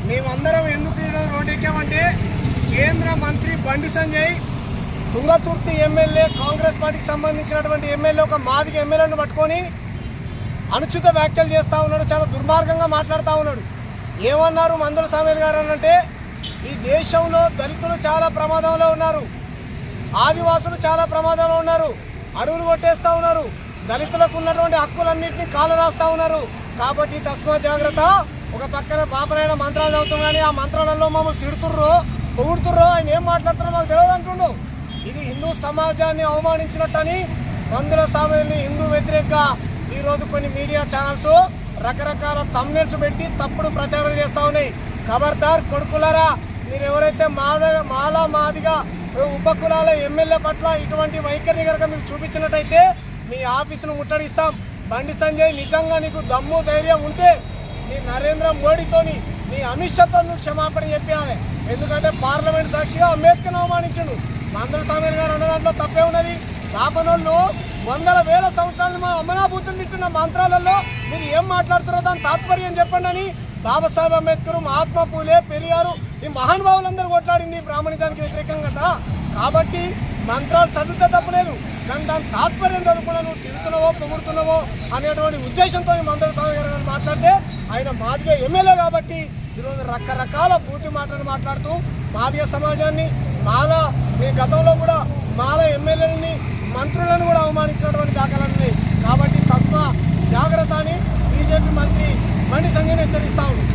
మేమందరం ఎందుకు ఈరోజు రోడ్డు ఎక్కామంటే కేంద్ర మంత్రి బండి సంజయ్ తుంగతుర్తి ఎమ్మెల్యే కాంగ్రెస్ పార్టీకి సంబంధించినటువంటి ఎమ్మెల్యే ఒక మాదిగ ఎమ్మెల్యేను పట్టుకొని అనుచిత వ్యాఖ్యలు చేస్తూ ఉన్నాడు. చాలా దుర్మార్గంగా మాట్లాడుతూ ఉన్నాడు. ఏమన్నారు మందుల సామేల్ గారు అంటే, ఈ దేశంలో దళితులు చాలా ప్రమాదంలో ఉన్నారు, ఆదివాసులు చాలా ప్రమాదంలో ఉన్నారు, అడవులు కొట్టేస్తూ ఉన్నారు, దళితులకు ఉన్నటువంటి హక్కులన్నింటినీ కాలరాస్తూ ఉన్నారు. కాబట్టి తస్మా జాగ్రత్త. ఒక పక్కన బాపనైన మంత్రాలు చదువుతున్నాడు, ఆ మంత్రాలలో మమ్మల్ని తిడుతుర్రో పొగుడుతుర్రో ఆయన ఏం మాట్లాడుతున్నారో మాకు తెలియదు అంటుండు. ఇది హిందూ సమాజాన్ని అవమానించినట్టని మందుల సామేల్ని హిందూ వ్యతిరేకంగా ఈరోజు కొన్ని మీడియా ఛానల్స్ రకరకాల థంబ్నెయిల్స్ పెట్టి తప్పుడు ప్రచారం చేస్తూ ఉన్నాయి. ఖబర్దార్ కొడుకులారా, మీరు ఎవరైతే మాదిగా ఉపకులాల ఎమ్మెల్యే పట్ల ఇటువంటి వైఖరిని కనుక మీకు చూపించినట్టయితే మీ ఆఫీసును ముట్టడిస్తాం. బండి సంజయ్, నిజంగా నీకు దమ్ము ధైర్యం ఉంటే నీ నరేంద్ర మోడీతోని నీ అమిత్ షాతో నువ్వు క్షమాపణ చెప్పాలి. ఎందుకంటే పార్లమెంట్ సాక్షిగా అంబేద్కర్ అవమానించుడు. మందుల సామేల్ గారు అన్న దాంట్లో తప్పే ఉన్నది. దాపనోళ్ళు వందల వేల సంవత్సరాలు మన అమనాభూతులు తింటున్న మంత్రాలలో మీరు ఏం మాట్లాడుతారో దాని తాత్పర్యం చెప్పండి అని బాబాసాహెబ్ అంబేద్కర్, మహాత్మా పూలే, పెరియారు ఈ మహానుభావులందరూ కొట్లాడింది బ్రాహ్మణిజానికి వ్యతిరేకంగా. కాబట్టి మంత్రాలు చదివితే తప్పలేదు, కానీ దాని తాత్పర్యం చదువుకున్నా నువ్వు తిడుతున్నావో పొగుడుతున్నావో అనేటువంటి ఉద్దేశంతో మందుల సామేల్ గారు మాట్లాడితే ఆయన మాదిగ ఎమ్మెల్యే కాబట్టి ఈరోజు రకరకాల బూతి మాటలు మాట్లాడుతూ మాదిగ సమాజాన్ని మీ గతంలో కూడా మాల ఎమ్మెల్యేలని మంత్రులను కూడా అవమానించినటువంటి దాఖలాలు ఉన్నాయి. కాబట్టి తస్మా జాగ్రత్త అని బీజేపీ మంత్రి బండి సంజయ్ని హెచ్చరిస్తా ఉన్నాడు.